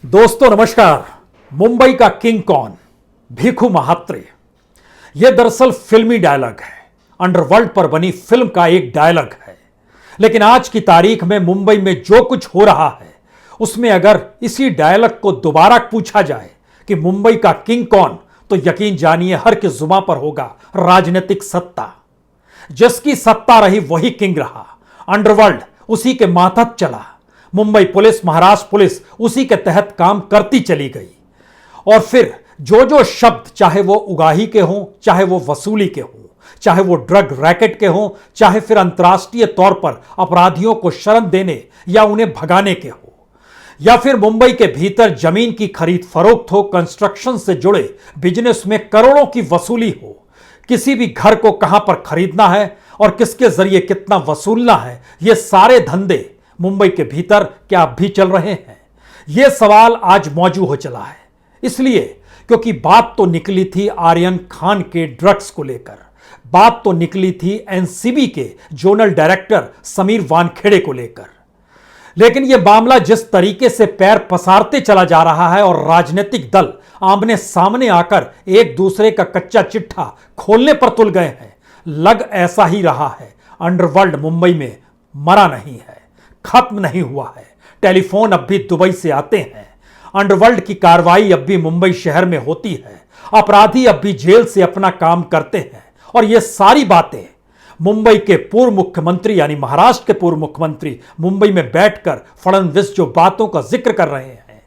दोस्तों नमस्कार। मुंबई का किंग कौन? भीखू महात्रे। यह दरअसल फिल्मी डायलॉग है, अंडरवर्ल्ड पर बनी फिल्म का एक डायलॉग है। लेकिन आज की तारीख में मुंबई में जो कुछ हो रहा है उसमें अगर इसी डायलॉग को दोबारा पूछा जाए कि मुंबई का किंग कौन, तो यकीन जानिए हर की जुबान पर होगा राजनीतिक सत्ता। जिसकी सत्ता रही वही किंग रहा। अंडरवर्ल्ड उसी के मातहत चला। मुंबई पुलिस, महाराष्ट्र पुलिस उसी के तहत काम करती चली गई। और फिर जो जो शब्द, चाहे वो उगाही के हों, चाहे वो वसूली के हों, चाहे वो ड्रग रैकेट के हों, चाहे फिर अंतर्राष्ट्रीय तौर पर अपराधियों को शरण देने या उन्हें भगाने के हो, या फिर मुंबई के भीतर जमीन की खरीद फरोख्त हो, कंस्ट्रक्शन से जुड़े बिजनेस में करोड़ों की वसूली हो, किसी भी घर को कहां पर खरीदना है और किसके जरिए कितना वसूलना है, ये सारे धंधे मुंबई के भीतर क्या अब भी चल रहे हैं? यह सवाल आज मौजूद हो चला है। इसलिए क्योंकि बात तो निकली थी आर्यन खान के ड्रग्स को लेकर, बात तो निकली थी एनसीबी के जोनल डायरेक्टर समीर वानखेड़े को लेकर। लेकिन यह मामला जिस तरीके से पैर पसारते चला जा रहा है और राजनीतिक दल आमने सामने आकर एक दूसरे का कच्चा चिट्ठा खोलने पर तुल गए हैं, लग ऐसा ही रहा है अंडरवर्ल्ड मुंबई में मरा नहीं है, खत्म नहीं हुआ है। टेलीफोन अब भी दुबई से आते हैं, अंडरवर्ल्ड की कार्रवाई अब भी मुंबई शहर में होती है, अपराधी अब भी जेल से अपना काम करते हैं। और ये सारी बातें मुंबई के पूर्व मुख्यमंत्री यानी महाराष्ट्र के पूर्व मुख्यमंत्री मुंबई में बैठकर फडणवीस जो बातों का जिक्र कर रहे हैं,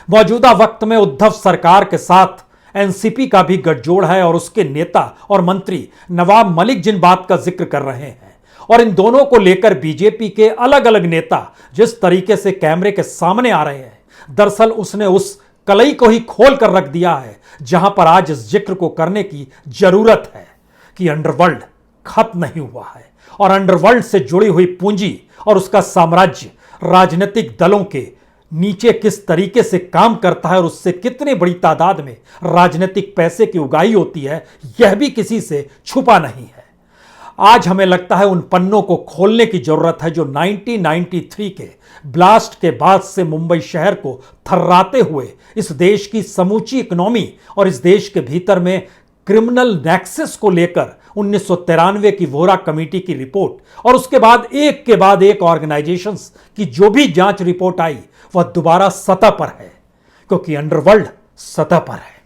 मौजूदा वक्त में उद्धव सरकार के साथ एनसीपी का भी गठजोड़ है और उसके नेता और मंत्री नवाब मलिक जिन बात का जिक्र कर रहे हैं, और इन दोनों को लेकर बीजेपी के अलग अलग नेता जिस तरीके से कैमरे के सामने आ रहे हैं, दरअसल उसने उस कलई को ही खोल कर रख दिया है जहां पर आज इस जिक्र को करने की जरूरत है कि अंडरवर्ल्ड खत्म नहीं हुआ है और अंडरवर्ल्ड से जुड़ी हुई पूंजी और उसका साम्राज्य राजनीतिक दलों के नीचे किस तरीके से काम करता है और उससे कितनी बड़ी तादाद में राजनीतिक पैसे की उगाही होती है, यह भी किसी से छुपा नहीं है। आज हमें लगता है उन पन्नों को खोलने की जरूरत है जो 1993 के ब्लास्ट के बाद से मुंबई शहर को थर्राते हुए इस देश की समूची इकोनॉमी और इस देश के भीतर में क्रिमिनल नेक्सस को लेकर 1993 की वोहरा कमेटी की रिपोर्ट और उसके बाद एक ऑर्गेनाइजेशंस की जो भी जांच रिपोर्ट आई वह दोबारा सतह पर है, क्योंकि अंडरवर्ल्ड सतह पर है।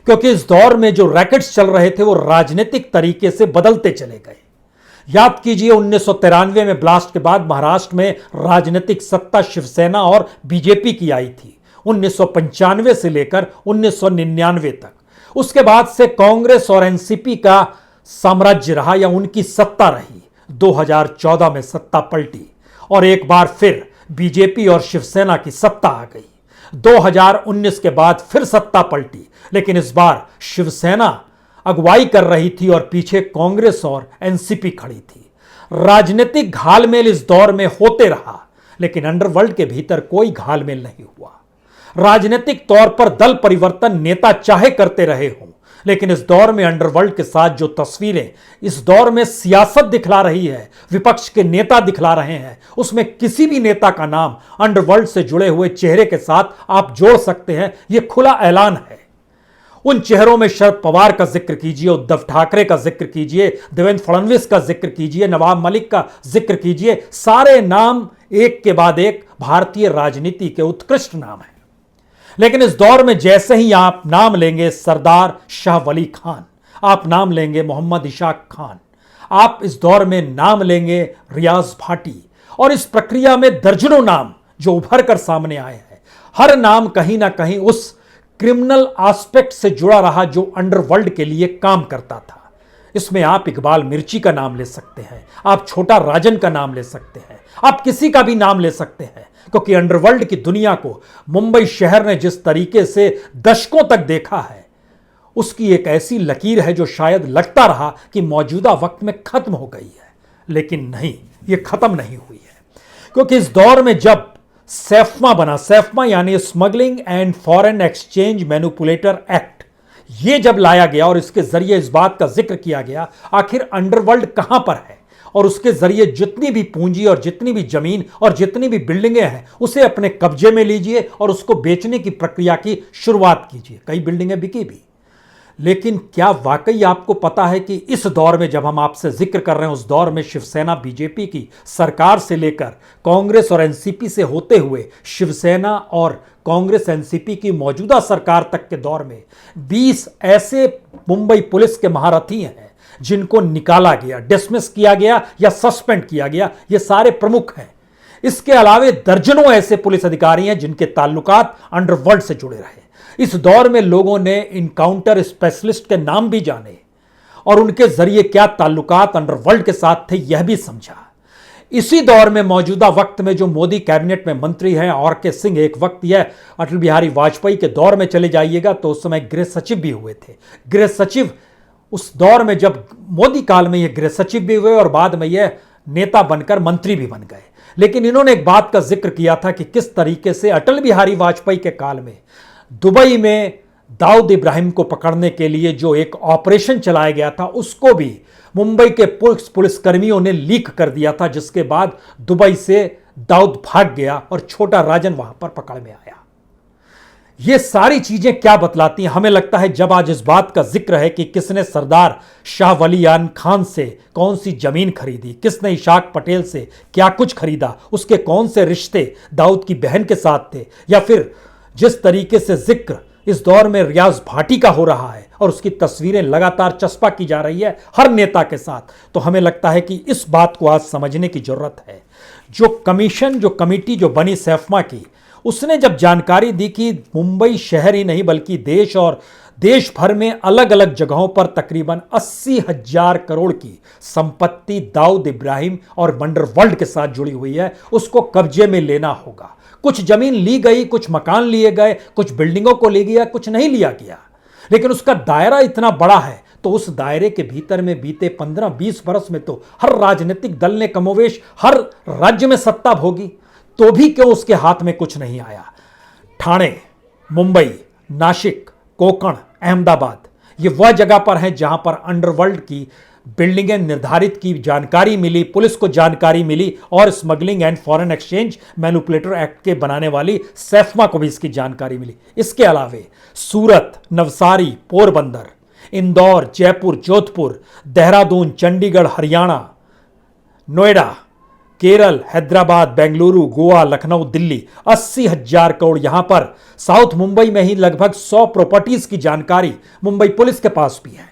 क्योंकि इस दौर में जो रैकेट्स चल रहे थे वो राजनीतिक तरीके से बदलते चले गए। याद कीजिए 1993 में ब्लास्ट के बाद महाराष्ट्र में राजनीतिक सत्ता शिवसेना और बीजेपी की आई थी 1995 से लेकर 1999 तक। उसके बाद से कांग्रेस और एनसीपी का साम्राज्य रहा या उनकी सत्ता रही। 2014 में सत्ता पलटी और एक बार फिर बीजेपी और शिवसेना की सत्ता आ गई। 2019 के बाद फिर सत्ता पलटी, लेकिन इस बार शिवसेना अगुवाई कर रही थी और पीछे कांग्रेस और एनसीपी खड़ी थी। राजनीतिक घालमेल इस दौर में होते रहा, लेकिन अंडरवर्ल्ड के भीतर कोई घालमेल नहीं हुआ। राजनीतिक तौर पर दल परिवर्तन नेता चाहे करते रहे हों, लेकिन इस दौर में अंडरवर्ल्ड के साथ जो तस्वीरें इस दौर में सियासत दिखला रही है, विपक्ष के नेता दिखला रहे हैं, उसमें किसी भी नेता का नाम अंडरवर्ल्ड से जुड़े हुए चेहरे के साथ आप जोड़ सकते हैं। यह खुला ऐलान है। उन चेहरों में शरद पवार का जिक्र कीजिए, उद्धव ठाकरे का जिक्र कीजिए, देवेंद्र फडणवीस का जिक्र कीजिए, नवाब मलिक का जिक्र कीजिए, सारे नाम एक के बाद एक भारतीय राजनीति के उत्कृष्ट नाम हैं। लेकिन इस दौर में जैसे ही आप नाम लेंगे सरदार शाह वली खान, आप नाम लेंगे मोहम्मद इशाक खान, आप इस दौर में नाम लेंगे रियाज भाटी, और इस प्रक्रिया में दर्जनों नाम जो उभर कर सामने आए हैं, हर नाम कहीं ना कहीं उस क्रिमिनल एस्पेक्ट से जुड़ा रहा जो अंडरवर्ल्ड के लिए काम करता था। इसमें आप इकबाल मिर्ची का नाम ले सकते हैं, आप छोटा राजन का नाम ले सकते हैं, आप किसी का भी नाम ले सकते हैं, क्योंकि अंडरवर्ल्ड की दुनिया को मुंबई शहर ने जिस तरीके से दशकों तक देखा है, उसकी एक ऐसी लकीर है जो शायद लगता रहा कि मौजूदा वक्त में खत्म हो गई है, लेकिन नहीं, यह खत्म नहीं हुई है। क्योंकि इस दौर में जब सैफमा बना, सैफमा यानी smuggling and foreign exchange manipulator act, ये जब लाया गया और इसके जरिए इस बात का जिक्र किया गया आखिर अंडरवर्ल्ड कहां पर है और उसके जरिए जितनी भी पूंजी और जितनी भी जमीन और जितनी भी बिल्डिंगें हैं उसे अपने कब्जे में लीजिए और उसको बेचने की प्रक्रिया की शुरुआत कीजिए। कई बिल्डिंगें बिकी भी। लेकिन क्या वाकई आपको पता है कि इस दौर में, जब हम आपसे जिक्र कर रहे हैं, उस दौर में शिवसेना बीजेपी की सरकार से लेकर कांग्रेस और एनसीपी से होते हुए शिवसेना और कांग्रेस एनसीपी की मौजूदा सरकार तक के दौर में 20 ऐसे मुंबई पुलिस के महारथी हैं जिनको निकाला गया, डिसमिस किया गया या सस्पेंड किया गया। ये सारे प्रमुख हैं। इसके अलावे दर्जनों ऐसे पुलिस अधिकारी हैं जिनके ताल्लुकात अंडरवर्ल्ड से जुड़े रहे। इस दौर में लोगों ने इनकाउंटर स्पेशलिस्ट के नाम भी जाने और उनके जरिए क्या ताल्लुकात अंडरवर्ल्ड के साथ थे यह भी समझा। इसी दौर में मौजूदा वक्त में जो मोदी कैबिनेट में मंत्री हैं आर.के. सिंह, एक वक्त यह अटल बिहारी वाजपेयी के दौर में चले जाइएगा तो उस समय गृह सचिव भी हुए थे। गृह सचिव उस दौर में, जब मोदी काल में यह गृह सचिव भी हुए और बाद में यह नेता बनकर मंत्री भी बन गए। लेकिन इन्होंने एक बात का जिक्र किया था कि किस तरीके से अटल बिहारी वाजपेयी के काल में दुबई में दाऊद इब्राहिम को पकड़ने के लिए जो एक ऑपरेशन चलाया गया था उसको भी मुंबई के पुलिसकर्मियों ने लीक कर दिया था, जिसके बाद दुबई से दाऊद भाग गया और छोटा राजन वहां पर पकड़ में आया। ये सारी चीजें क्या बतलाती हैं? हमें लगता है जब आज इस बात का जिक्र है कि किसने सरदार शाह वली खान से कौन सी जमीन खरीदी, किसने इशाक पटेल से क्या कुछ खरीदा, उसके कौन से रिश्ते दाऊद की बहन के साथ थे, या फिर जिस तरीके से जिक्र इस दौर में रियाज भाटी का हो रहा है और उसकी तस्वीरें लगातार चस्पा की जा रही है हर नेता के साथ, तो हमें लगता है कि इस बात को आज समझने की जरूरत है। जो कमेटी जो बनी सैफमा की, उसने जब जानकारी दी कि मुंबई शहर ही नहीं बल्कि देश और देश भर में अलग अलग जगहों पर तकरीबन 80,000 करोड़ की संपत्ति दाऊद इब्राहिम और अंडरवर्ल्ड के साथ जुड़ी हुई है, उसको कब्जे में लेना होगा। कुछ जमीन ली गई, कुछ मकान लिए गए, कुछ बिल्डिंगों को ले गया, कुछ नहीं लिया गया, लेकिन उसका दायरा इतना बड़ा है तो उस दायरे के भीतर में बीते 15-20 बरस में तो हर राजनीतिक दल ने कमोवेश हर राज्य में सत्ता भोगी, तो भी क्यों उसके हाथ में कुछ नहीं आया। ठाणे, मुंबई, नासिक, कोकण, अहमदाबाद, ये वह जगह पर हैं जहां पर अंडरवर्ल्ड की बिल्डिंगें निर्धारित की जानकारी मिली, पुलिस को जानकारी मिली और smuggling and foreign exchange manipulator act के बनाने वाली सैफमा को भी इसकी जानकारी मिली। इसके अलावे सूरत, नवसारी, पोरबंदर, इंदौर, जयपुर, जोधपुर, देहरादून, चंडीगढ़, हरियाणा, नोएडा, केरल, हैदराबाद, बेंगलुरु, गोवा, लखनऊ, दिल्ली, 80,000 करोड़। यहां पर साउथ मुंबई में ही लगभग 100 प्रॉपर्टीज की जानकारी मुंबई पुलिस के पास भी है।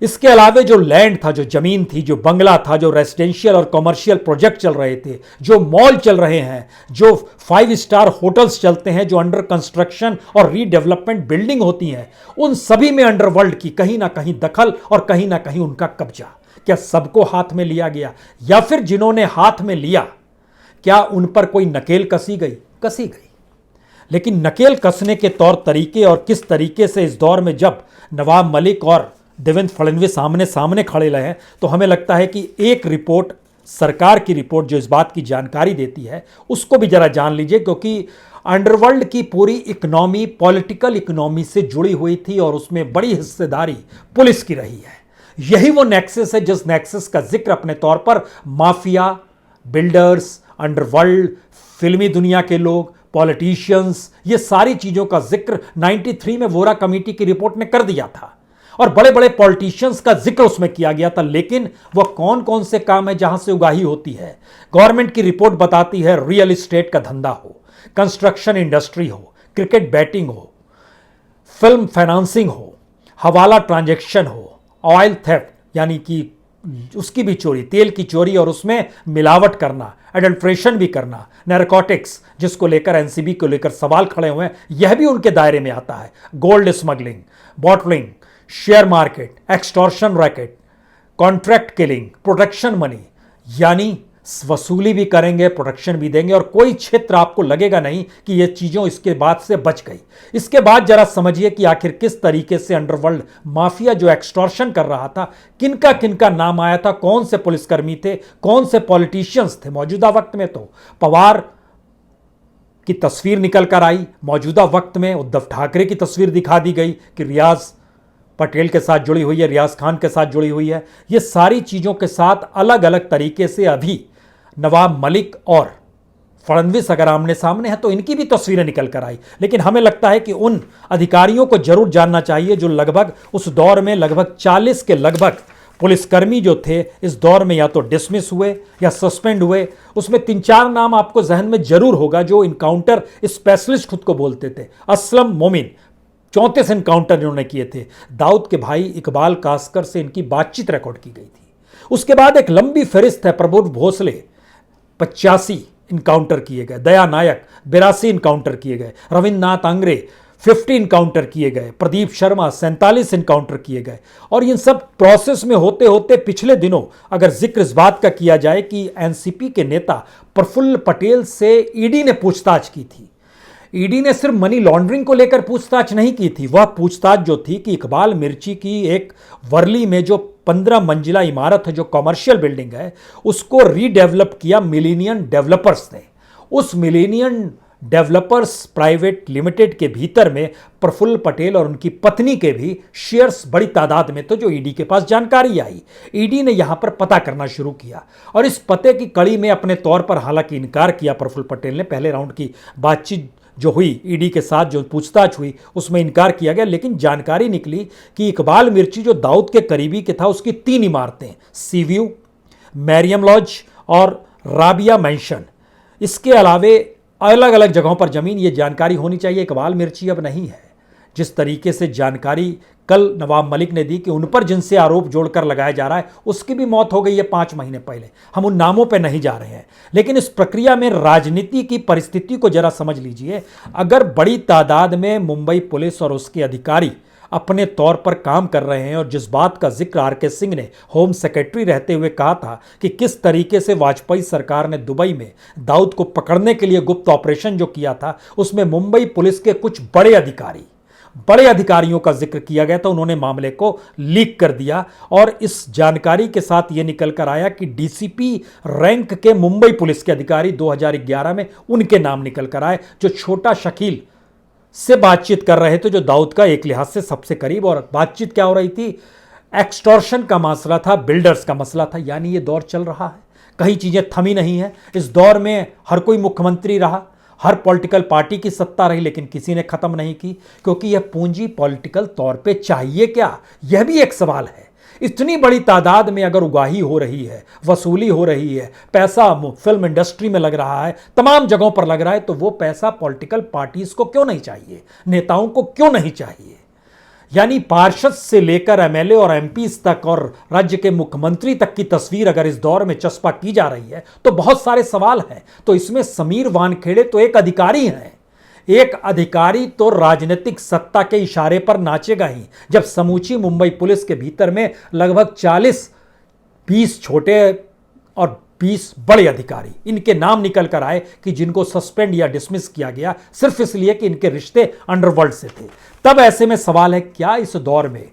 इसके अलावे जो लैंड था, जो जमीन थी, जो बंगला था, जो रेजिडेंशियल और कमर्शियल प्रोजेक्ट चल रहे थे, जो मॉल चल रहे हैं, जो 5 स्टार होटल्स चलते हैं, जो अंडर कंस्ट्रक्शन और रीडेवलपमेंट बिल्डिंग होती हैं, उन सभी में अंडरवर्ल्ड की कहीं ना कहीं दखल और कहीं ना कहीं उनका कब्जा। क्या सबको हाथ में लिया गया, या फिर जिन्होंने हाथ में लिया क्या उन पर कोई नकेल कसी गई? कसी गई, लेकिन नकेल कसने के तौर तरीके और किस तरीके से इस दौर में जब नवाब मलिक और देवेंद्र फडणवीस सामने सामने खड़े रहे हैं, तो हमें लगता है कि एक रिपोर्ट, सरकार की रिपोर्ट जो इस बात की जानकारी देती है, उसको भी जरा जान लीजिए, क्योंकि अंडरवर्ल्ड की पूरी इकोनॉमी पॉलिटिकल इकोनॉमी से जुड़ी हुई थी और उसमें बड़ी हिस्सेदारी पुलिस की रही है। यही वो नेक्सस है जिस नेक्सस का जिक्र अपने तौर पर माफिया, बिल्डर्स, अंडरवर्ल्ड, फिल्मी दुनिया के लोग, पॉलिटिशियंस, ये सारी चीजों का जिक्र 93 में वोरा कमेटी की रिपोर्ट ने कर दिया था और बड़े बड़े पॉलिटिशियंस का जिक्र उसमें किया गया था। लेकिन वह कौन कौन से काम है जहां से उगाही होती है? गवर्नमेंट की रिपोर्ट बताती है रियल एस्टेट का धंधा हो, कंस्ट्रक्शन इंडस्ट्री हो, क्रिकेट बैटिंग हो, फिल्म फाइनेंसिंग हो, हवाला ट्रांजैक्शन हो, ऑयल थेफ्ट यानी कि उसकी भी चोरी, तेल की चोरी और उसमें मिलावट करना, एडल्ट्रेशन भी करना, नैरकोटिक्स जिसको लेकर एनसीबी को लेकर सवाल खड़े हुए हैं, यह भी उनके दायरे में आता है। Gold smuggling, bottling, share market, extortion racket, contract killing, protection money, यानी वसूली भी करेंगे, प्रोटेक्शन भी देंगे और कोई क्षेत्र आपको लगेगा नहीं कि ये चीज़ों इसके बाद से बच गई। इसके बाद जरा समझिए कि आखिर किस तरीके से अंडरवर्ल्ड माफिया जो एक्सटॉर्शन कर रहा था, किनका किनका नाम आया था, कौन से पुलिसकर्मी थे, कौन से पॉलिटिशियंस थे। मौजूदा वक्त में तो पवार की तस्वीर निकल कर आई, मौजूदा वक्त में उद्धव ठाकरे की तस्वीर दिखा दी गई कि रियाज पटेल के साथ जुड़ी हुई है, रियाज खान के साथ जुड़ी हुई है। ये सारी चीज़ों के साथ अलग अलग तरीके से अभी नवाब मलिक और फडणवीस अगर आमने सामने है तो इनकी भी तस्वीरें निकल कर आई। लेकिन हमें लगता है कि उन अधिकारियों को जरूर जानना चाहिए जो लगभग उस दौर में लगभग 40 के लगभग पुलिसकर्मी जो थे इस दौर में या तो डिसमिस हुए या सस्पेंड हुए। उसमें 3-4 नाम आपको जहन में जरूर होगा जो इनकाउंटर स्पेशलिस्ट खुद को बोलते थे। असलम मोमिन 34 इनकाउंटर इन्होंने किए थे। दाऊद के भाई इकबाल कास्कर से इनकी बातचीत रिकॉर्ड की गई थी। उसके बाद एक लंबी फहरिस्त है। प्रबोध भोसले 85 इनकाउंटर किए गए, दया नायक 82 इनकाउंटर किए गए, रविन्द्रनाथ आंग्रे 50 इनकाउंटर किए गए, प्रदीप शर्मा 47 इनकाउंटर किए गए। और इन सब प्रोसेस में होते होते पिछले दिनों अगर जिक्र इस बात का किया जाए कि एनसीपी के नेता प्रफुल्ल पटेल से ईडी ने पूछताछ की थी। ईडी ने सिर्फ मनी लॉन्ड्रिंग को लेकर पूछताछ नहीं की थी, वह पूछताछ जो थी कि इकबाल मिर्ची की एक वर्ली में जो 15 मंजिला इमारत है, जो कमर्शियल बिल्डिंग है, उसको रीडेवलप किया मिलेनियम डेवलपर्स ने। उस मिलेनियम डेवलपर्स प्राइवेट लिमिटेड के भीतर में प्रफुल्ल पटेल और उनकी पत्नी के भी शेयर्स बड़ी तादाद में थे, जो ईडी के पास जानकारी आई। ईडी ने यहां पर पता करना शुरू किया और इस पते की कड़ी में अपने तौर पर हालांकि इनकार किया प्रफुल्ल पटेल ने। पहले राउंड की बातचीत जो हुई ईडी के साथ, जो पूछताछ हुई, उसमें इनकार किया गया। लेकिन जानकारी निकली कि इकबाल मिर्ची जो दाऊद के करीबी के था, उसकी 3 इमारतें, सीव्यू, मैरियम लॉज और राबिया मैंशन, इसके अलावे अलग अलग जगहों पर जमीन, ये जानकारी होनी चाहिए। इकबाल मिर्ची अब नहीं है। जिस तरीके से जानकारी कल नवाब मलिक ने दी कि उन पर जिनसे आरोप जोड़कर लगाया जा रहा है उसकी भी मौत हो गई है 5 महीने पहले। हम उन नामों पर नहीं जा रहे हैं, लेकिन इस प्रक्रिया में राजनीति की परिस्थिति को जरा समझ लीजिए। अगर बड़ी तादाद में मुंबई पुलिस और उसके अधिकारी अपने तौर पर काम कर रहे हैं, और जिस बात का जिक्र आर.के. सिंह ने होम सेक्रेटरी रहते हुए कहा था कि किस तरीके से वाजपेयी सरकार ने दुबई में दाऊद को पकड़ने के लिए गुप्त ऑपरेशन जो किया था, उसमें मुंबई पुलिस के कुछ बड़े अधिकारियों का जिक्र किया गया था। उन्होंने मामले को लीक कर दिया और इस जानकारी के साथ यह निकल कर आया कि डीसीपी रैंक के मुंबई पुलिस के अधिकारी 2011 में उनके नाम निकल कर आए, जो छोटा शकील से बातचीत कर रहे थे, जो दाऊद का एक लिहाज से सबसे करीब। और बातचीत क्या हो रही थी? एक्सटॉर्शन का मसला था, बिल्डर्स का मसला था। यानी ये दौर चल रहा है, कहीं चीजें थमी नहीं है। इस दौर में हर कोई मुख्यमंत्री रहा, हर पॉलिटिकल पार्टी की सत्ता रही, लेकिन किसी ने खत्म नहीं की, क्योंकि यह पूंजी पॉलिटिकल तौर पे चाहिए क्या, यह भी एक सवाल है। इतनी बड़ी तादाद में अगर उगाही हो रही है, वसूली हो रही है, पैसा फिल्म इंडस्ट्री में लग रहा है, तमाम जगहों पर लग रहा है, तो वो पैसा पॉलिटिकल पार्टीज को क्यों नहीं चाहिए, नेताओं को क्यों नहीं चाहिए? यानी पार्षद से लेकर एमएलए और एमपीज तक और राज्य के मुख्यमंत्री तक की तस्वीर अगर इस दौर में चस्पा की जा रही है तो बहुत सारे सवाल हैं। तो इसमें समीर वानखेड़े तो एक अधिकारी हैं, एक अधिकारी तो राजनीतिक सत्ता के इशारे पर नाचेगा ही, जब समूची मुंबई पुलिस के भीतर में लगभग 40-20 छोटे और 20 बड़े अधिकारी, इनके नाम निकल कर आए कि जिनको सस्पेंड या डिसमिस किया गया सिर्फ इसलिए कि इनके रिश्ते अंडरवर्ल्ड से थे। तब ऐसे में सवाल है, क्या इस दौर में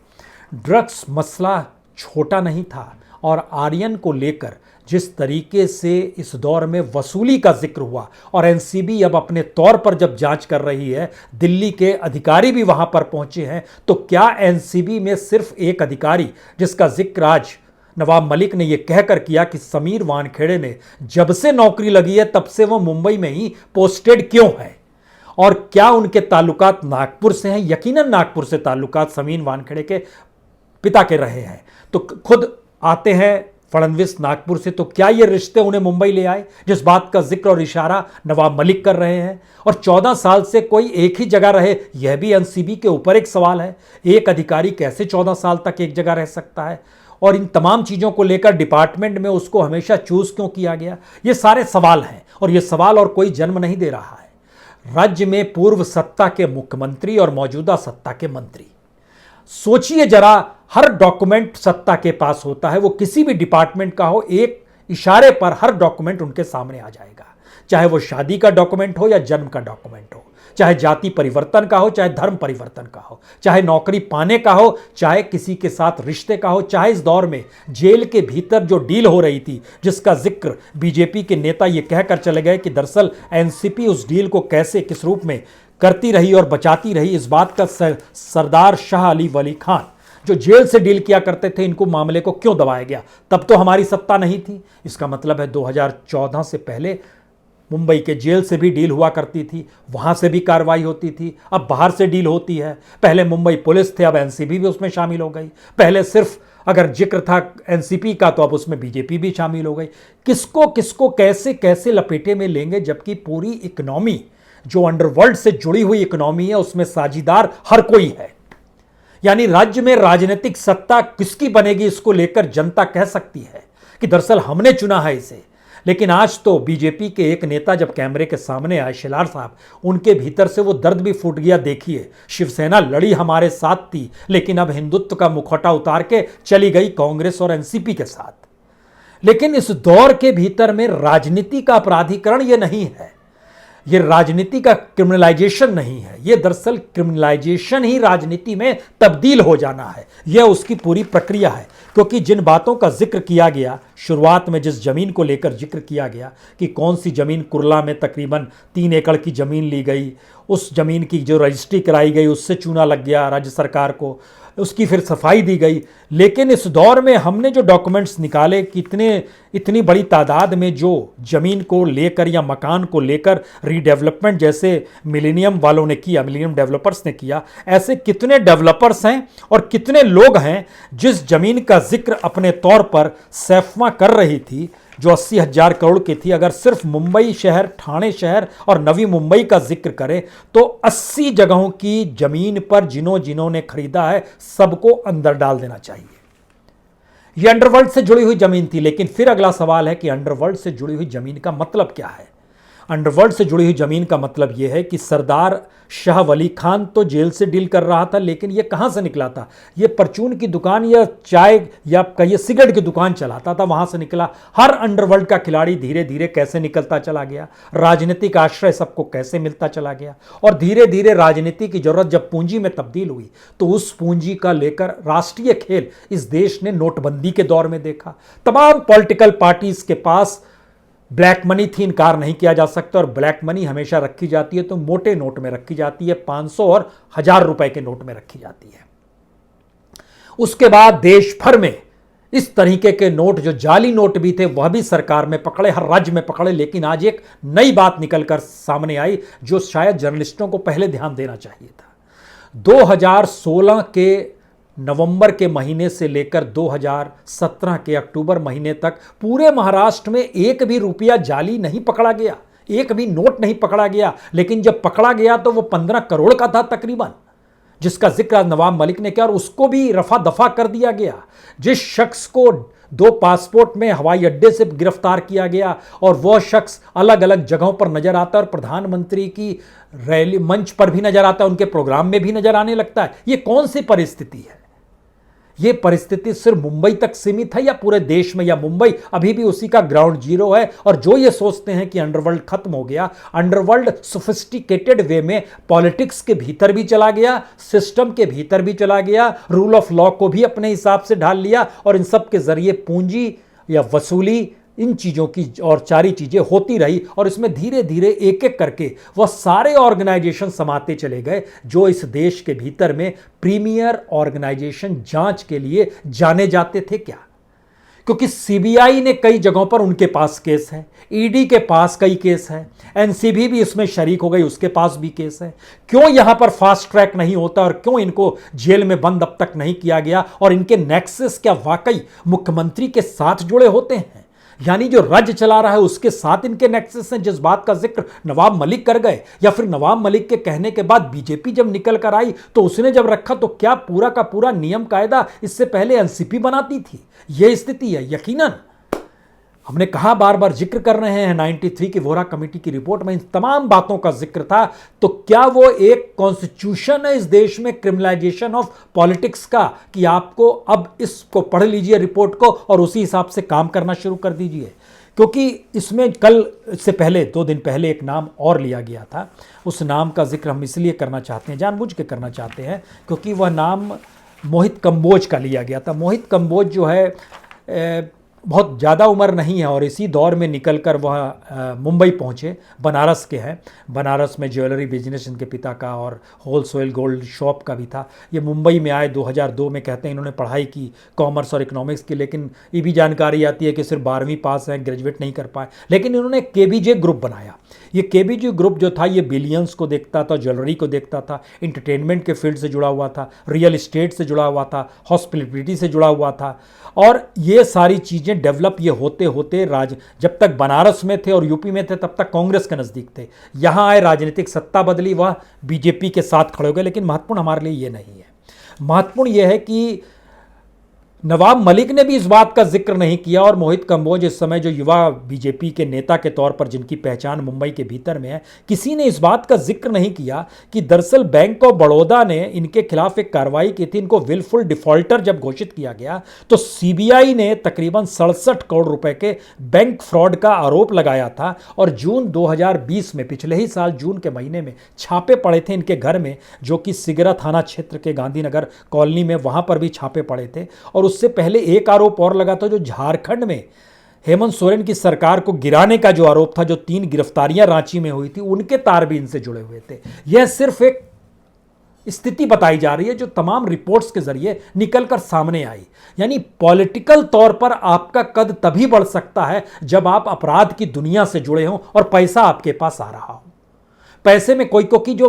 ड्रग्स मसला छोटा नहीं था? और आर्यन को लेकर जिस तरीके से इस दौर में वसूली का जिक्र हुआ, और एनसीबी अब अपने तौर पर जब जांच कर रही है, दिल्ली के अधिकारी भी वहां पर पहुंचे हैं, तो क्या एनसीबी में सिर्फ एक अधिकारी जिसका जिक्र आज नवाब मलिक ने यह कहकर किया कि समीर वानखेड़े ने जब से नौकरी लगी है तब से वो मुंबई में ही पोस्टेड क्यों है, और क्या उनके ताल्लुकात नागपुर से हैं? यकीनन नागपुर से ताल्लुकात समीर वानखेड़े के पिता के रहे हैं। तो खुद आते हैं फडणवीस नागपुर से, तो क्या ये रिश्ते उन्हें मुंबई ले आए, जिस बात का जिक्र और इशारा नवाब मलिक कर रहे हैं? और 14 साल से कोई एक ही जगह रहे, यह भी एनसीबी के ऊपर एक सवाल है। एक अधिकारी कैसे 14 साल तक एक जगह रह सकता है, और इन तमाम चीज़ों को लेकर डिपार्टमेंट में उसको हमेशा चूज क्यों किया गया? ये सारे सवाल हैं, और ये सवाल और कोई जन्म नहीं दे रहा है। राज्य में पूर्व सत्ता के मुख्यमंत्री और मौजूदा सत्ता के मंत्री, सोचिए जरा, हर डॉक्यूमेंट सत्ता के पास होता है, वो किसी भी डिपार्टमेंट का हो, एक इशारे पर हर डॉक्यूमेंट उनके सामने आ जाएगा, चाहे वो शादी का डॉक्यूमेंट हो या जन्म का डॉक्यूमेंट हो, चाहे जाति परिवर्तन का हो, चाहे धर्म परिवर्तन का हो, चाहे नौकरी पाने का हो, चाहे किसी के साथ रिश्ते का हो, चाहे इस दौर में जेल के भीतर जो डील हो रही थी, जिसका जिक्र बीजेपी के नेता ये कहकर चले गए कि दरअसल एनसीपी उस डील को कैसे किस रूप में करती रही और बचाती रही। इस बात का सरदार शाह अली वली खान, जो जेल से डील किया करते थे, इनको मामले को क्यों दबाया गया? तब तो हमारी सत्ता नहीं थी। इसका मतलब है 2014 से पहले मुंबई के जेल से भी डील हुआ करती थी, वहां से भी कार्रवाई होती थी। अब बाहर से डील होती है। पहले मुंबई पुलिस थे, अब एनसीबी भी उसमें शामिल हो गई। पहले सिर्फ अगर जिक्र था एनसीपी का, तो अब उसमें बीजेपी भी शामिल हो गई। किसको किसको कैसे कैसे लपेटे में लेंगे, जबकि पूरी इकोनॉमी जो अंडरवर्ल्ड से जुड़ी हुई इकोनॉमी है, उसमें साझीदार हर कोई है। यानी राज्य में राजनीतिक सत्ता किसकी बनेगी, इसको लेकर जनता कह सकती है कि दरअसल हमने चुना है इसे। लेकिन आज तो बीजेपी के एक नेता जब कैमरे के सामने आए, शिलार साहब, उनके भीतर से वो दर्द भी फूट गया। देखिए, शिवसेना लड़ी हमारे साथ थी, लेकिन अब हिंदुत्व का मुखौटा उतार के चली गई कांग्रेस और एनसीपी के साथ। लेकिन इस दौर के भीतर में राजनीति का अपराधीकरण ये नहीं है, ये राजनीति का क्रिमिनलाइजेशन नहीं है, ये दरअसल क्रिमिनलाइजेशन ही राजनीति में तब्दील हो जाना है। यह उसकी पूरी प्रक्रिया है। क्योंकि जिन बातों का जिक्र किया गया, शुरुआत में जिस जमीन को लेकर जिक्र किया गया कि कौन सी जमीन, कुर्ला में तकरीबन 3 एकड़ की जमीन ली गई, उस जमीन की जो रजिस्ट्री कराई गई उससे चूना लग गया राज्य सरकार को, उसकी फिर सफाई दी गई। लेकिन इस दौर में हमने जो डॉक्यूमेंट्स निकाले, कितने इतनी बड़ी तादाद में जो जमीन को लेकर या मकान को लेकर रीडेवलपमेंट जैसे मिलेनियम वालों ने किया, मिलेनियम डेवलपर्स ने किया, ऐसे कितने डेवलपर्स हैं और कितने लोग हैं जिस जमीन का जिक्र अपने तौर पर सैफमा कर रही थी जो 80,000 करोड़ की थी। अगर सिर्फ मुंबई शहर, ठाणे शहर और नवी मुंबई का जिक्र करें तो 80 जगहों की जमीन पर जिन्होंने खरीदा है, सबको अंदर डाल देना चाहिए। यह अंडरवर्ल्ड से जुड़ी हुई जमीन थी। लेकिन फिर अगला सवाल है कि अंडरवर्ल्ड से जुड़ी हुई जमीन का मतलब क्या है? अंडरवर्ल्ड से जुड़ी हुई जमीन का मतलब यह है कि सरदार शाह वली खान तो जेल से डील कर रहा था, लेकिन यह कहां से निकला था? यह परचून की दुकान या चाय या कहिए सिगरेट की दुकान चलाता था, वहां से निकला। हर अंडरवर्ल्ड का खिलाड़ी धीरे धीरे कैसे निकलता चला गया, राजनीतिक आश्रय सबको कैसे मिलता चला गया, और धीरे धीरे राजनीति की जरूरत जब पूंजी में तब्दील हुई तो उस पूंजी का लेकर राष्ट्रीय खेल इस देश ने नोटबंदी के दौर में देखा। तमाम पॉलिटिकल पार्टीज के पास ब्लैक मनी थी, इनकार नहीं किया जा सकता, और ब्लैक मनी हमेशा रखी जाती है तो मोटे नोट में रखी जाती है, 500 और 1000 रुपए के नोट में रखी जाती है। उसके बाद देश भर में इस तरीके के नोट, जो जाली नोट भी थे, वह भी सरकार में पकड़े, हर राज्य में पकड़े। लेकिन आज एक नई बात निकलकर सामने आई जो शायद जर्नलिस्टों को पहले ध्यान देना चाहिए था। 2016 के नवंबर के महीने से लेकर 2017 के अक्टूबर महीने तक पूरे महाराष्ट्र में एक भी रुपया जाली नहीं पकड़ा गया, एक भी नोट नहीं पकड़ा गया। लेकिन जब पकड़ा गया तो वो 15 करोड़ का था तकरीबन, जिसका जिक्र नवाब मलिक ने किया, और उसको भी रफा दफा कर दिया गया। जिस शख्स को 2 पासपोर्ट में हवाई अड्डे से गिरफ्तार किया गया और वह शख्स अलग अलग जगहों पर नजर आता है और प्रधानमंत्री की रैली मंच पर भी नजर आता है, उनके प्रोग्राम में भी नजर आने लगता है। ये कौन सी परिस्थिति है? ये परिस्थिति सिर्फ मुंबई तक सीमित है या पूरे देश में? या मुंबई अभी भी उसी का ग्राउंड जीरो है? और जो ये सोचते हैं कि अंडरवर्ल्ड खत्म हो गया, अंडरवर्ल्ड सोफिस्टिकेटेड वे में पॉलिटिक्स के भीतर भी चला गया, सिस्टम के भीतर भी चला गया, रूल ऑफ लॉ को भी अपने हिसाब से ढाल लिया, और इन सब के जरिए पूंजी या वसूली, इन चीज़ों की और सारी चीज़ें होती रही। और इसमें धीरे धीरे एक एक करके वह सारे ऑर्गेनाइजेशन समाते चले गए जो इस देश के भीतर में प्रीमियर ऑर्गेनाइजेशन जांच के लिए जाने जाते थे। क्या? क्योंकि सीबीआई ने कई जगहों पर उनके पास केस है, ईडी के पास कई केस है, एनसीबी भी इसमें शरीक हो गई, उसके पास भी केस है। क्यों यहां पर फास्ट ट्रैक नहीं होता और क्यों इनको जेल में बंद अब तक नहीं किया गया? और इनके नेक्सस क्या वाकई मुख्यमंत्री के साथ जुड़े होते हैं? यानी जो राज्य चला रहा है उसके साथ इनके नेक्सस हैं, जिस बात का जिक्र नवाब मलिक कर गए, या फिर नवाब मलिक के कहने के बाद बीजेपी जब निकल कर आई तो उसने जब रखा तो क्या पूरा का पूरा नियम कायदा इससे पहले एनसीपी बनाती थी? यह स्थिति है। यकीनन हमने कहा, बार बार जिक्र कर रहे हैं, 93 की वोरा कमेटी की रिपोर्ट में इन तमाम बातों का जिक्र था। तो क्या वो एक कॉन्स्टिट्यूशन है इस देश में क्रिमिनलाइजेशन ऑफ पॉलिटिक्स का कि आपको अब इसको पढ़ लीजिए रिपोर्ट को और उसी हिसाब से काम करना शुरू कर दीजिए? क्योंकि इसमें कल से पहले 2 दिन पहले एक नाम और लिया गया था। उस नाम का जिक्र हम इसलिए करना चाहते हैं, जानबूझ के करना चाहते हैं, क्योंकि वह नाम मोहित कंबोज का लिया गया था। मोहित कंबोज जो है बहुत ज़्यादा उम्र नहीं है और इसी दौर में निकलकर वह मुंबई पहुँचे। बनारस के हैं, बनारस में ज्वेलरी बिजनेस इनके पिता का और होलसेल गोल्ड शॉप का भी था। ये मुंबई में आए 2002 में, कहते हैं इन्होंने पढ़ाई की कॉमर्स और इकोनॉमिक्स की, लेकिन ये भी जानकारी आती है कि सिर्फ 12वीं पास हैं, ग्रेजुएट नहीं कर पाए। लेकिन इन्होंने केबीजे ग्रुप बनाया। ये केबीजे ग्रुप जो था ये बिलियंस को देखता था, ज्वेलरी को देखता था, इंटरटेनमेंट के फील्ड से जुड़ा हुआ था, रियल इस्टेट से जुड़ा हुआ था, हॉस्पिटलिटी से जुड़ा हुआ था। और ये सारी चीज़ें डेवलप ये होते होते जब तक बनारस में थे और यूपी में थे तब तक कांग्रेस के नज़दीक थे। यहाँ आए, राजनीतिक सत्ता बदली, वह बीजेपी के साथ खड़े हो गए। लेकिन महत्वपूर्ण हमारे लिए ये नहीं है। महत्वपूर्ण यह है कि नवाब मलिक ने भी इस बात का जिक्र नहीं किया और मोहित कंबोज इस समय जो युवा बीजेपी के नेता के तौर पर जिनकी पहचान मुंबई के भीतर में है, किसी ने इस बात का जिक्र नहीं किया कि दरअसल बैंक ऑफ बड़ौदा ने इनके खिलाफ एक कार्रवाई की थी। इनको विलफुल डिफॉल्टर जब घोषित किया गया तो सीबीआई ने तकरीबन 67 करोड़ रुपए के बैंक फ्रॉड का आरोप लगाया था। और जून 2020 में, पिछले ही साल जून के महीने में छापे पड़े थे इनके घर में, जो कि सिगरा थाना क्षेत्र के गांधीनगर कॉलोनी में, वहां पर भी छापे पड़े थे। और उससे पहले एक आरोप और लगा था जो झारखंड में हेमंत सोरेन की सरकार को गिराने का जो आरोप था, जो 3 गिरफ्तारियां रांची में हुई थी, उनके तार भी इनसे जुड़े हुए थे। यह सिर्फ एक स्थिति बताई जा रही है जो तमाम रिपोर्ट्स के जरिए निकलकर सामने आई। यानी पॉलिटिकल तौर पर आपका कद तभी बढ़ सकता है जब आप अपराध की दुनिया से जुड़े हों और पैसा आपके पास आ रहा हो। पैसे में कोई को की जो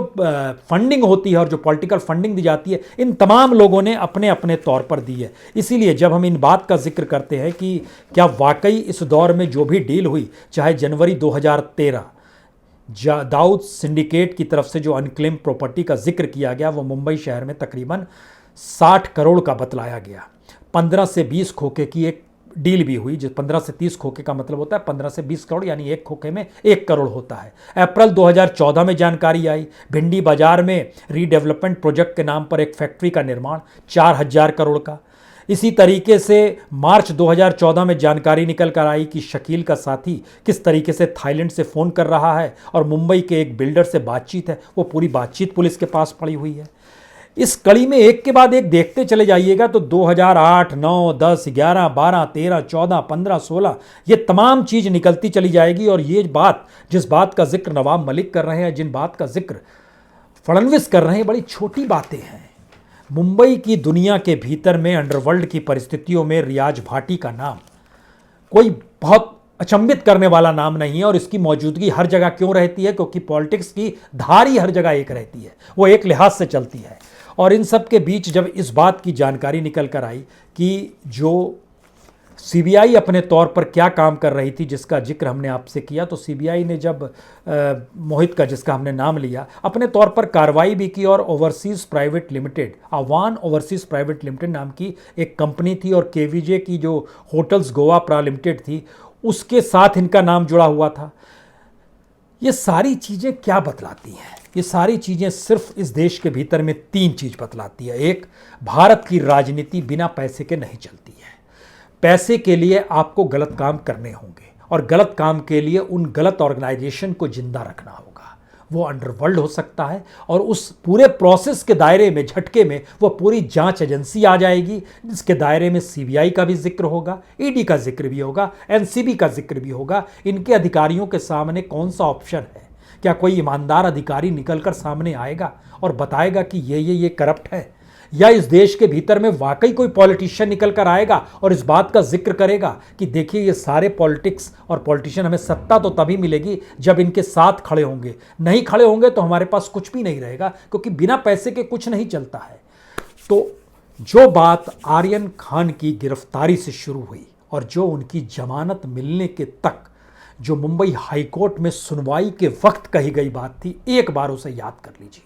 फंडिंग होती है और जो पॉलिटिकल फंडिंग दी जाती है, इन तमाम लोगों ने अपने अपने तौर पर दी है। इसीलिए जब हम इन बात का जिक्र करते हैं कि क्या वाकई इस दौर में जो भी डील हुई, चाहे जनवरी 2013 दाऊद सिंडिकेट की तरफ से जो अनक्लेम प्रॉपर्टी का जिक्र किया गया, वो मुंबई शहर में तकरीबन 60 करोड़ का बतलाया गया। 15 से 20 खोखे की एक डील भी हुई, जो 15 से 30 खोखे का मतलब होता है 15 से 20 करोड़, यानी एक खोखे में 1 करोड़ होता है। अप्रैल 2014 में जानकारी आई, भिंडी बाजार में रीडेवलपमेंट प्रोजेक्ट के नाम पर एक फैक्ट्री का निर्माण 4000 करोड़ का। इसी तरीके से मार्च 2014 में जानकारी निकल कर आई कि शकील का साथी किस तरीके से थाईलैंड से फ़ोन कर रहा है और मुंबई के एक बिल्डर से बातचीत है। वो पूरी बातचीत पुलिस के पास पड़ी हुई है। इस कड़ी में एक के बाद एक देखते चले जाइएगा तो 2008, 9, 10, 11, 12, 13, 14, 15, 16 ये तमाम चीज़ निकलती चली जाएगी। और ये बात, जिस बात का जिक्र नवाब मलिक कर रहे हैं, जिन बात का जिक्र फडणवीस कर रहे हैं, बड़ी छोटी बातें हैं। मुंबई की दुनिया के भीतर में अंडरवर्ल्ड की परिस्थितियों में रियाज भाटी का नाम कोई बहुत अचंभित करने वाला नाम नहीं है। और इसकी मौजूदगी हर जगह क्यों रहती है? क्योंकि पॉलिटिक्स की धार ही हर जगह एक रहती है, वो एक लिहाज से चलती है। और इन सब के बीच जब इस बात की जानकारी निकल कर आई कि जो सीबीआई अपने तौर पर क्या काम कर रही थी, जिसका जिक्र हमने आपसे किया, तो सीबीआई ने जब मोहित का, जिसका हमने नाम लिया, अपने तौर पर कार्रवाई भी की और overseas private limited, Awan overseas private limited नाम की एक कंपनी थी और केवीजे की जो होटल्स गोवा प्रा लिमिटेड थी, उसके साथ इनका नाम जुड़ा हुआ था। ये सारी चीज़ें क्या बतलाती हैं? ये सारी चीज़ें सिर्फ इस देश के भीतर में 3 चीज़ बतलाती है। एक, भारत की राजनीति बिना पैसे के नहीं चलती है। पैसे के लिए आपको गलत काम करने होंगे और गलत काम के लिए उन गलत ऑर्गेनाइजेशन को जिंदा रखना होगा। वो अंडरवर्ल्ड हो सकता है और उस पूरे प्रोसेस के दायरे में, झटके में, वो पूरी जांच एजेंसी आ जाएगी, जिसके दायरे में सीबीआई का भी जिक्र होगा, ईडी का जिक्र भी होगा, एनसीबी का जिक्र भी होगा। इनके अधिकारियों के सामने कौन सा ऑप्शन है? क्या कोई ईमानदार अधिकारी निकलकर सामने आएगा और बताएगा कि ये करप्ट है? या इस देश के भीतर में वाकई कोई पॉलिटिशियन निकल कर आएगा और इस बात का जिक्र करेगा कि देखिए ये सारे पॉलिटिक्स और पॉलिटिशियन, हमें सत्ता तो तभी मिलेगी जब इनके साथ खड़े होंगे, नहीं खड़े होंगे तो हमारे पास कुछ भी नहीं रहेगा, क्योंकि बिना पैसे के कुछ नहीं चलता है। तो जो बात आर्यन खान की गिरफ्तारी से शुरू हुई और जो उनकी जमानत मिलने के तक जो मुंबई हाईकोर्ट में सुनवाई के वक्त कही गई बात थी, एक बार उसे याद कर लीजिए।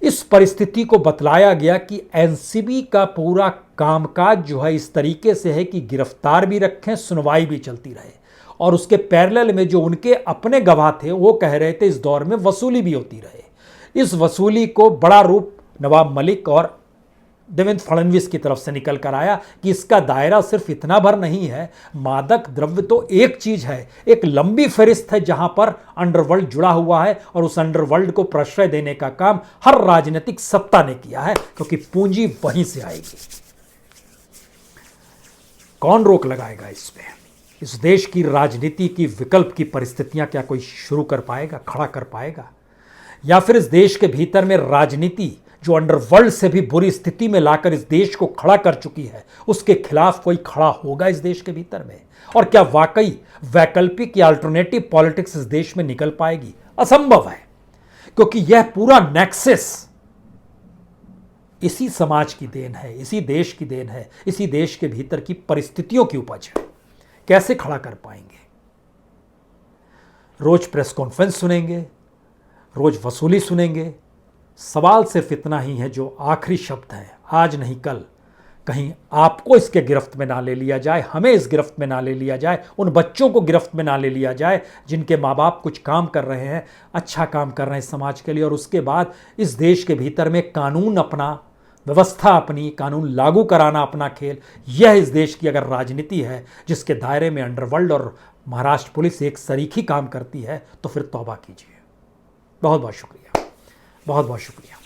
इस परिस्थिति को बतलाया गया कि एनसीबी का पूरा कामकाज जो है इस तरीके से है कि गिरफ्तार भी रखें, सुनवाई भी चलती रहे। और उसके पैरेलल में जो उनके अपने गवाह थे वो कह रहे थे इस दौर में वसूली भी होती रहे। इस वसूली को बड़ा रूप नवाब मलिक और देवेंद्र फडणवीस की तरफ से निकल कर आया कि इसका दायरा सिर्फ इतना भर नहीं है। मादक द्रव्य तो एक चीज है, एक लंबी फहरिस्त है जहां पर अंडरवर्ल्ड जुड़ा हुआ है और उस अंडरवर्ल्ड को प्रश्रय देने का काम हर राजनीतिक सत्ता ने किया है, क्योंकि पूंजी वहीं से आएगी। कौन रोक लगाएगा इस पे? इस देश की राजनीति की विकल्प की परिस्थितियां क्या कोई शुरू कर पाएगा, खड़ा कर पाएगा? या फिर इस देश के भीतर में राजनीति जो अंडरवर्ल्ड से भी बुरी स्थिति में लाकर इस देश को खड़ा कर चुकी है, उसके खिलाफ कोई खड़ा होगा इस देश के भीतर में? और क्या वाकई वैकल्पिक या अल्टरनेटिव पॉलिटिक्स इस देश में निकल पाएगी? असंभव है, क्योंकि यह पूरा नेक्सस इसी समाज की देन है, इसी देश की देन है, इसी देश के भीतर की परिस्थितियों की उपज है। कैसे खड़ा कर पाएंगे? रोज प्रेस कॉन्फ्रेंस सुनेंगे, रोज वसूली सुनेंगे। सवाल सिर्फ इतना ही है, जो आखिरी शब्द है, आज नहीं कल कहीं आपको इसके गिरफ्त में ना ले लिया जाए, हमें इस गिरफ्त में ना ले लिया जाए, उन बच्चों को गिरफ्त में ना ले लिया जाए जिनके माँ बाप कुछ काम कर रहे हैं, अच्छा काम कर रहे हैं समाज के लिए, और उसके बाद इस देश के भीतर में कानून अपना, व्यवस्था अपनी, कानून लागू कराना अपना खेल। यह इस देश की अगर राजनीति है जिसके दायरे में अंडरवर्ल्ड और महाराष्ट्र पुलिस एक सरीखी काम करती है, तो फिर तौबा कीजिए। बहुत बहुत शुक्रिया, बहुत बहुत शुक्रिया।